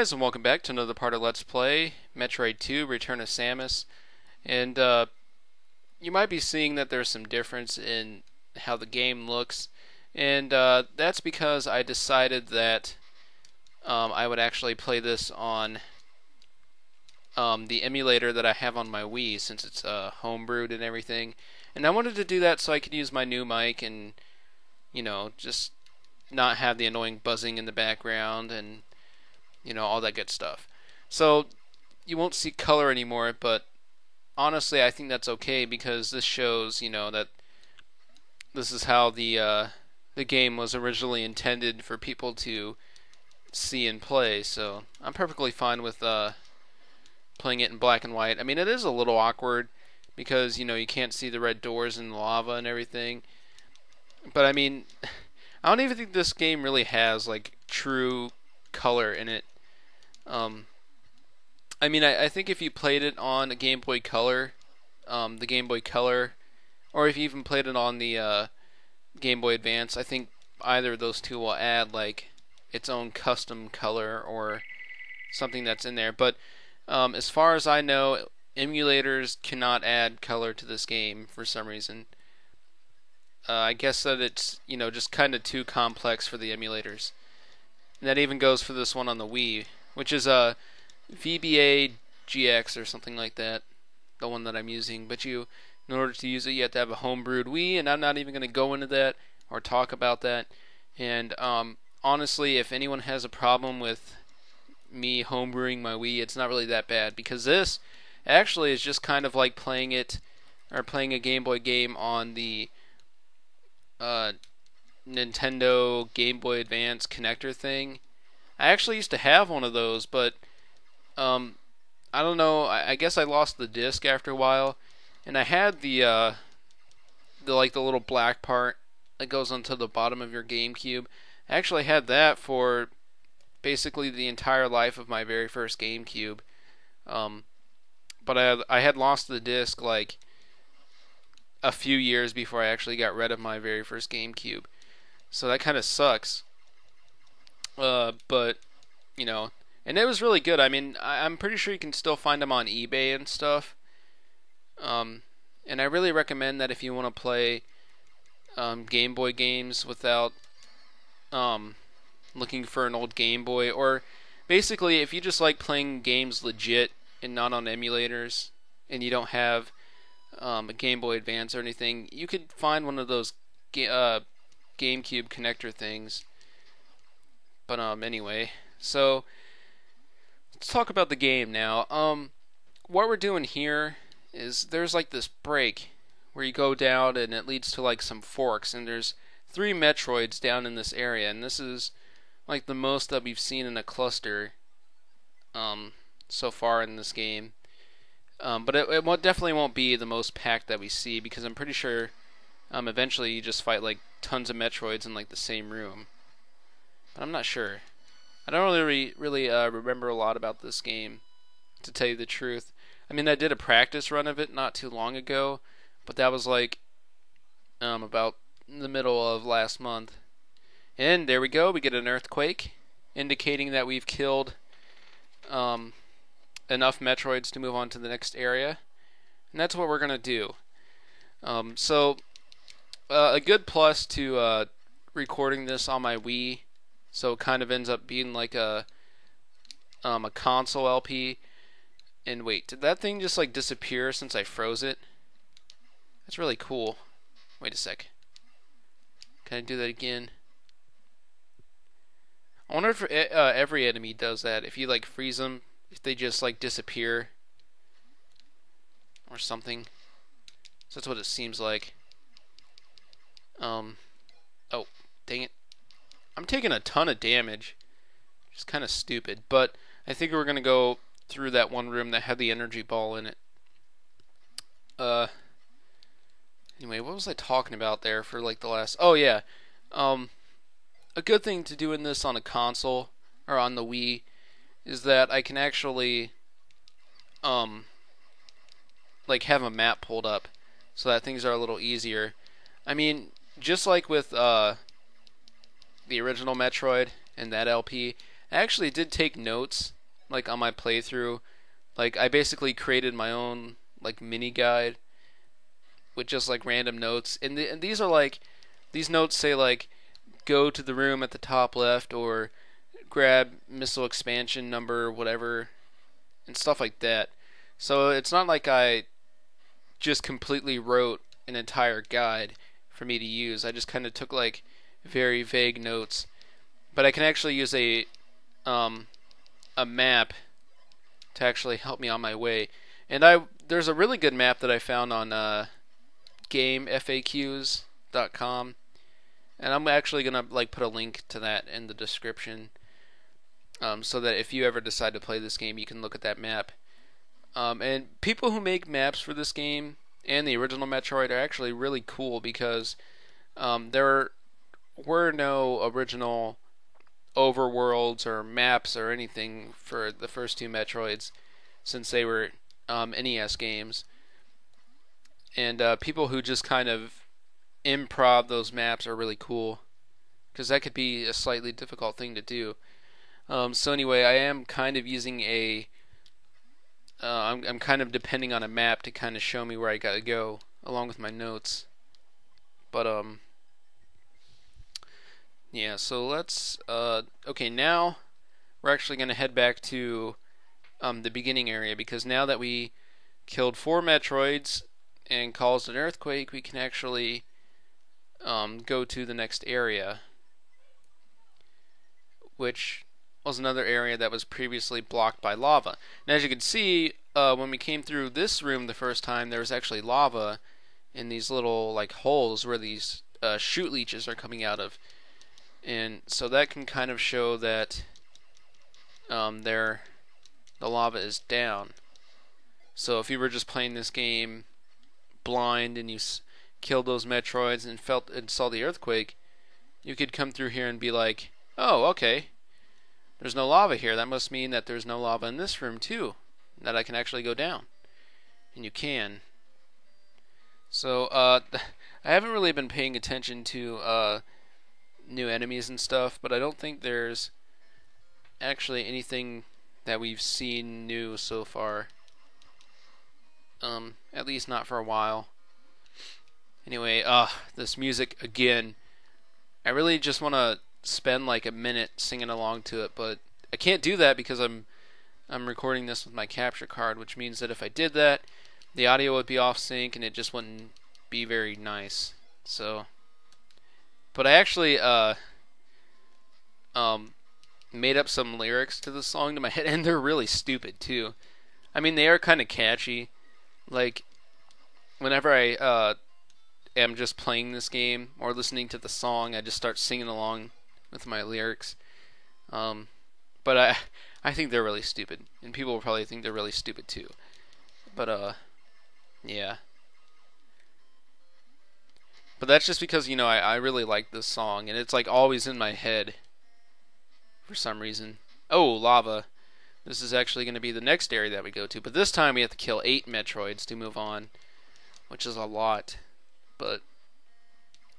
guys, and welcome back to another part of Let's Play Metroid 2 Return of Samus. And you might be seeing that there's some difference in how the game looks, and that's because I decided that I would actually play this on the emulator that I have on my Wii, since it's homebrewed and everything. And I wanted to do that so I could use my new mic and, just not have the annoying buzzing in the background and all that good stuff. So you won't see color anymore, but honestly, I think that's okay because this shows, that this is how the game was originally intended for people to see and play. So I'm perfectly fine with playing it in black and white. I mean, it is a little awkward because you can't see the red doors and the lava and everything. But I mean, I don't even think this game really has like true color in it. I mean, I think if you played it on a Game Boy Color, the Game Boy Color, or if you even played it on the Game Boy Advance, I think either of those two will add like its own custom color or something that's in there. But as far as I know, emulators cannot add color to this game for some reason. I guess that it's just kind of too complex for the emulators. And that even goes for this one on the Wii, which is a VBA GX or something like that, the one that I'm using. But in order to use it, you have to have a homebrewed Wii, and I'm not even going to go into that or talk about that. And honestly, if anyone has a problem with me homebrewing my Wii, it's not really that bad, because this actually is just kind of like playing a Game Boy game on the Nintendo Game Boy Advance connector thing. I actually used to have one of those, but I don't know. I guess I lost the disc after a while, and I had the little black part that goes onto the bottom of your GameCube. I actually had that for basically the entire life of my very first GameCube. But I had lost the disc like a few years before I actually got rid of my very first GameCube. So that kind of sucks. But and it was really good. I mean, I'm pretty sure you can still find them on eBay and stuff. And I really recommend that if you want to play Game Boy games without looking for an old Game Boy, or basically if you just like playing games legit and not on emulators, and you don't have a Game Boy Advance or anything, you could find one of those GameCube connector things. But anyway, so let's talk about the game now. What we're doing here is there's like this break where you go down and it leads to like some forks, and there's 3 Metroids down in this area, and this is like the most that we've seen in a cluster so far in this game. But it definitely won't be the most packed that we see, because I'm pretty sure eventually you just fight like tons of Metroids in like the same room. But I'm not sure. I don't really remember a lot about this game, to tell you the truth. I mean, I did a practice run of it not too long ago, but that was like about in the middle of last month. And there we go, we get an earthquake, indicating that we've killed enough Metroids to move on to the next area. And that's what we're going to do. So a good plus to recording this on my Wii, so it kind of ends up being like a console LP. And wait, did that thing just like disappear since I froze it? That's really cool. Wait a sec. Can I do that again? I wonder if every enemy does that. If you like freeze them, if they just like disappear or something. So that's what it seems like. Oh, dang it. I'm taking a ton of damage. It's kind of stupid, but I think we're going to go through that one room that had the energy ball in it. Anyway, what was I talking about there for like the last... Oh, yeah. A good thing to do in this on a console, or on the Wii, is that I can actually like have a map pulled up so that things are a little easier. I mean, just like with the original Metroid and that LP, I actually did take notes, like on my playthrough. Like I basically created my own like mini guide with just like random notes, and these are like these notes say like go to the room at the top left or grab missile expansion number whatever and stuff like that. So it's not like I just completely wrote an entire guide for me to use. I just kind of took like very vague notes, but I can actually use um, a map to actually help me on my way. And there's a really good map that I found on gamefaqs.com, and I'm actually gonna like put a link to that in the description, so that if you ever decide to play this game, you can look at that map. And people who make maps for this game and the original Metroid are actually really cool because there were no original overworlds or maps or anything for the first two Metroids since they were NES games. And people who just kind of improv those maps are really cool because that could be a slightly difficult thing to do. So anyway, I am kind of using I'm kind of depending on a map to kind of show me where I gotta go along with my notes. But yeah, so let's okay, now we're actually gonna head back to the beginning area because now that we killed 4 Metroids and caused an earthquake, we can actually go to the next area, which was another area that was previously blocked by lava. And as you can see, when we came through this room the first time, there was actually lava in these little like holes where these shoot leeches are coming out of. And so that can kind of show that the lava is down. So if you were just playing this game blind and you killed those Metroids and saw the earthquake, you could come through here and be like, oh, okay, there's no lava here. That must mean that there's no lava in this room too, that I can actually go down. And you can. So I haven't really been paying attention to new enemies and stuff, but I don't think there's actually anything that we've seen new so far. At least not for a while. Anyway, this music again. I really just want to spend like a minute singing along to it, but I can't do that because I'm recording this with my capture card, which means that if I did that, the audio would be off sync and it just wouldn't be very nice. So, but I actually made up some lyrics to the song to my head, and they're really stupid too. I mean, they are kind of catchy. Like, whenever I am just playing this game or listening to the song, I just start singing along with my lyrics. But I think they're really stupid, and people will probably think they're really stupid too. But yeah. But that's just because, you know, I really like this song, and it's like always in my head for some reason. Oh, lava. This is actually going to be the next area that we go to, but this time we have to kill 8 Metroids to move on, which is a lot.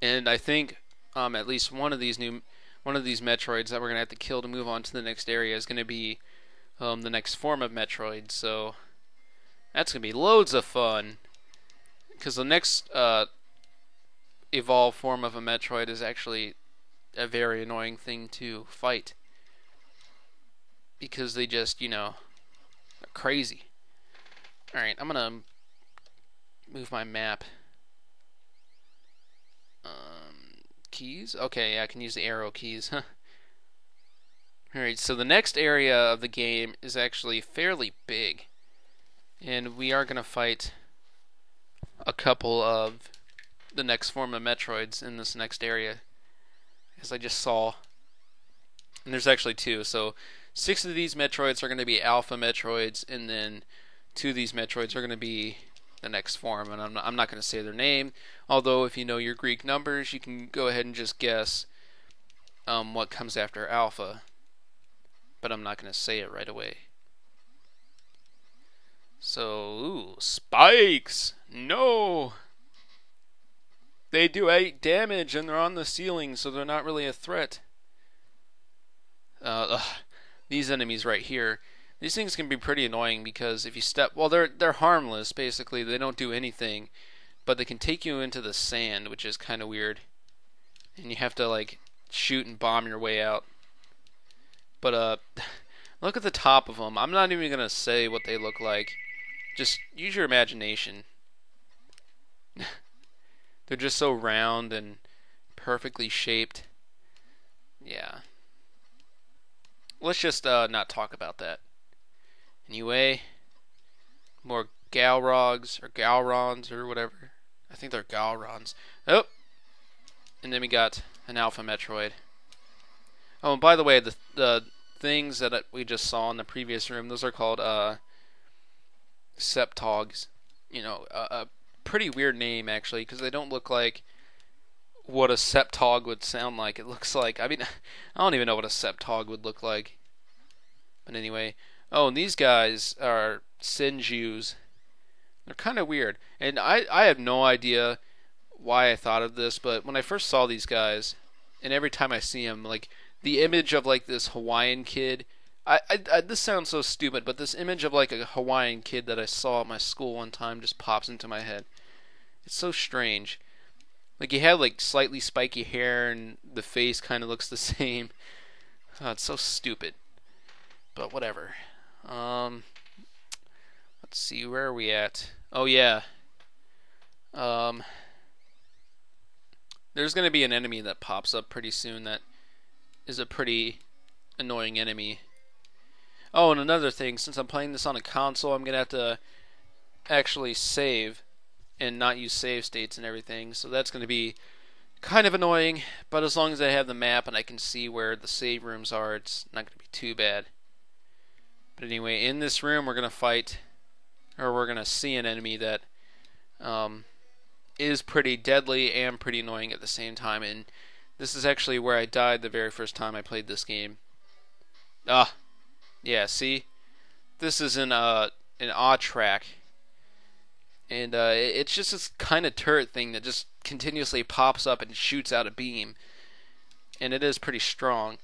And I think at least one of these Metroids that we're going to have to kill to move on to the next area is going to be the next form of Metroid. So that's going to be loads of fun, because the next evolved form of a Metroid is actually a very annoying thing to fight, because they just, you know, are crazy. Alright, I'm gonna move my map. Keys? Okay, yeah, I can use the arrow keys. Alright, so the next area of the game is actually fairly big, and we are gonna fight a couple of the next form of Metroids in this next area, as I just saw. And there's actually 2, so 6 of these Metroids are going to be Alpha Metroids, and then 2 of these Metroids are going to be the next form, and I'm not going to say their name, although if you know your Greek numbers, you can go ahead and just guess what comes after Alpha, but I'm not going to say it right away. So, ooh, spikes! No! They do 8 damage, and they're on the ceiling, so they're not really a threat. these enemies right here. These things can be pretty annoying because if you step, well, they're harmless basically. They don't do anything, but they can take you into the sand, which is kind of weird. And you have to like shoot and bomb your way out. But look at the top of them. I'm not even gonna say what they look like. Just use your imagination. They're just so round and perfectly shaped. Yeah. Let's just not talk about that. Anyway, more Galrogs or Galrons or whatever. I think they're Galrons. Oh! And then we got an Alpha Metroid. Oh, and by the way, the things that we just saw in the previous room, those are called Septogs. You know, a pretty weird name actually, because they don't look like what a Septog would sound like. It looks like, I mean, I don't even know what a Septog would look like. But anyway, oh, and these guys are Senjus. They're kind of weird, and I have no idea why I thought of this, but when I first saw these guys, and every time I see them, like the image of like this Hawaiian kid. This sounds so stupid, but this image of like a Hawaiian kid that I saw at my school one time just pops into my head. It's so strange. Like he had like slightly spiky hair and the face kind of looks the same. Oh, it's so stupid. But whatever. Let's see, where are we at? Oh yeah. There's gonna be an enemy that pops up pretty soon that is a pretty annoying enemy. Oh, and another thing, since I'm playing this on a console, I'm gonna have to actually save and not use save states and everything, so that's gonna be kind of annoying, but as long as I have the map and I can see where the save rooms are, it's not gonna be too bad. But anyway, in this room we're gonna fight, or we're gonna see an enemy that is pretty deadly and pretty annoying at the same time, and this is actually where I died the very first time I played this game. Yeah, see? This is an odd track. And it's just this kind of turret thing that just continuously pops up and shoots out a beam. And it is pretty strong.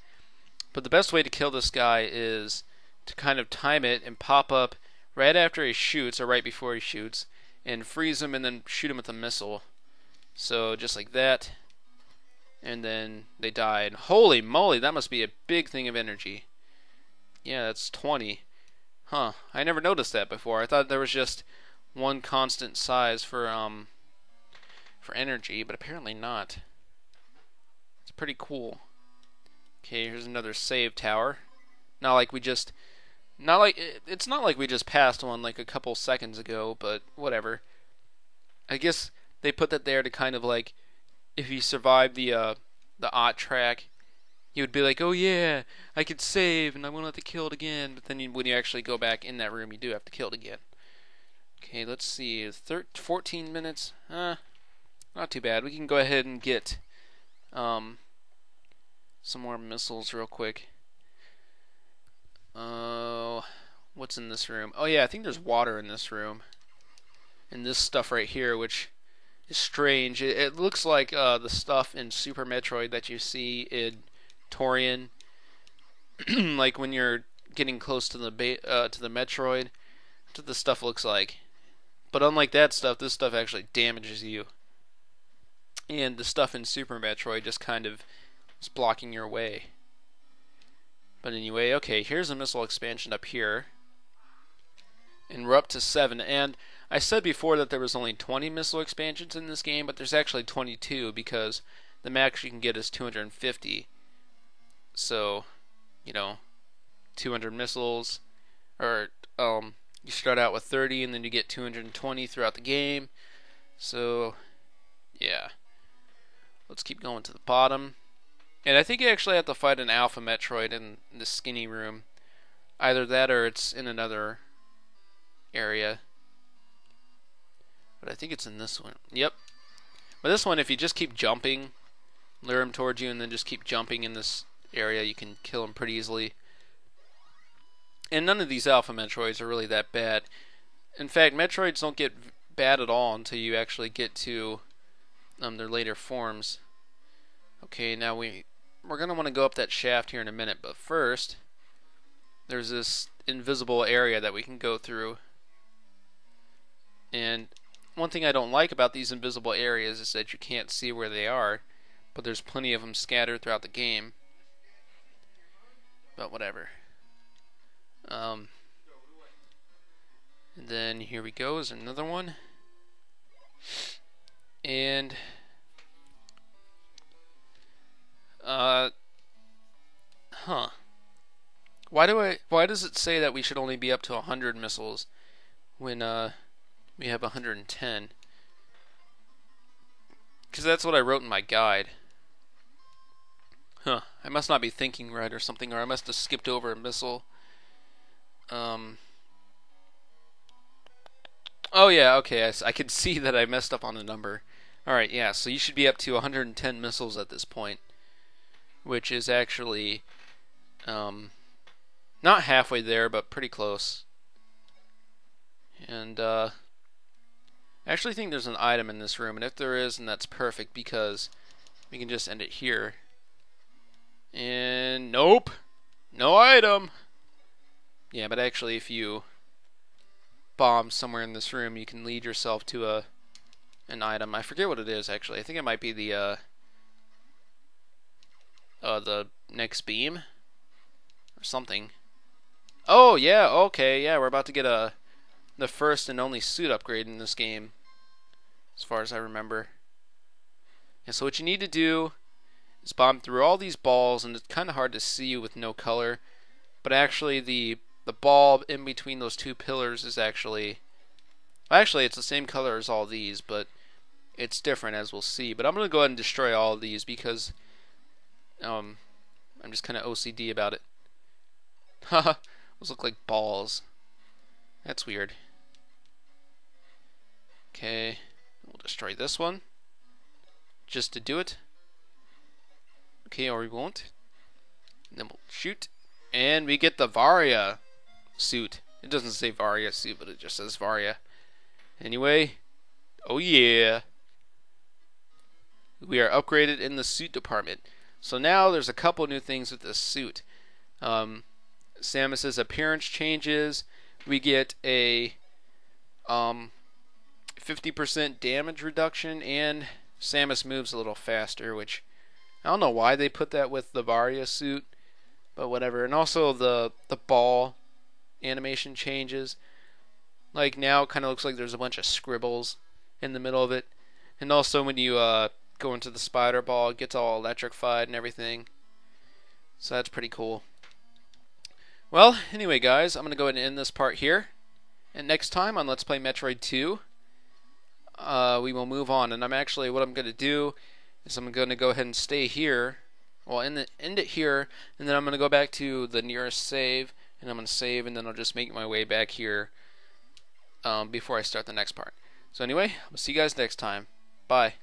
But the best way to kill this guy is to kind of time it and pop up right after he shoots, or right before he shoots, and freeze him and then shoot him with a missile. So just like that. And then they die. And holy moly, that must be a big thing of energy. Yeah, that's 20. Huh, I never noticed that before. I thought there was just one constant size for energy, but apparently not. It's pretty cool. Okay, here's another save tower. It's not like we just passed one like a couple seconds ago, but whatever. I guess they put that there to kind of like, if you survive the odd track, you would be like, oh yeah, I could save and I won't have to kill it again. But then when you actually go back in that room, you do have to kill it again. Okay, let's see, 14 minutes. Not too bad. We can go ahead and get some more missiles real quick. What's in this room? Oh yeah, I think there's water in this room. And this stuff right here, which is strange. It looks like the stuff in Super Metroid that you see in Torian, like when you're getting close to the Metroid. That's what this stuff looks like. But unlike that stuff, this stuff actually damages you. And the stuff in Super Metroid just kind of is blocking your way. But anyway, okay, here's a missile expansion up here. And we're up to 7. And I said before that there was only 20 missile expansions in this game, but there's actually 22 because the max you can get is 250. So, 200 missiles, or you start out with 30 and then you get 220 throughout the game. So, yeah. Let's keep going to the bottom. And I think you actually have to fight an Alpha Metroid in the skinny room. Either that or it's in another area. But I think it's in this one. Yep. But this one, if you just keep jumping, lure him towards you and then just keep jumping in this area, you can kill him pretty easily. And none of these Alpha Metroids are really that bad. In fact, Metroids don't get bad at all until you actually get to their later forms. Okay, now we're going to want to go up that shaft here in a minute, but first, there's this invisible area that we can go through. And one thing I don't like about these invisible areas is that you can't see where they are, but there's plenty of them scattered throughout the game. But whatever. And then here we go, is another one. And why does it say that we should only be up to 100 missiles when we have 110? Because that's what I wrote in my guide. I must not be thinking right or something, or I must have skipped over a missile. Oh yeah, okay, I could see that I messed up on the number. Alright, yeah, so you should be up to 110 missiles at this point, which is actually not halfway there, but pretty close. And I actually think there's an item in this room, and if there is, then that's perfect, because we can just end it here. And nope, no item. Yeah, but actually if you bomb somewhere in this room, you can lead yourself to an item. I forget what it is actually. I think it might be the next beam or something. Oh yeah, okay, yeah, we're about to get the first and only suit upgrade in this game, as far as I remember. Yeah, so what you need to do is bomb through all these balls, and it's kind of hard to see with no color, but actually the ball in between those two pillars is actually it's the same color as all these, but it's different, as we'll see. But I'm going to go ahead and destroy all of these because I'm just kind of OCD about it. Haha, those look like balls. That's weird. Okay, we'll destroy this one just to do it. Okay, or we won't. And then we'll shoot, and we get the Varia Suit. It doesn't say Varia Suit, but it just says Varia. Anyway, oh yeah, we are upgraded in the suit department. So now there's a couple new things with this suit. Samus's appearance changes. We get a 50% damage reduction, and Samus moves a little faster, which I don't know why they put that with the Varia Suit, but whatever. And also the ball animation changes. Like now it kind of looks like there's a bunch of scribbles in the middle of it. And also when you go into the spider ball, it gets all electrified and everything. So that's pretty cool. Well, anyway guys, I'm going to go ahead and end this part here. And next time on Let's Play Metroid 2, we will move on. And what I'm going to do is I'm going to go ahead and stay here. Well, end it here, and then I'm going to go back to the nearest save, and I'm going to save, and then I'll just make my way back here before I start the next part. So anyway, I'll see you guys next time. Bye.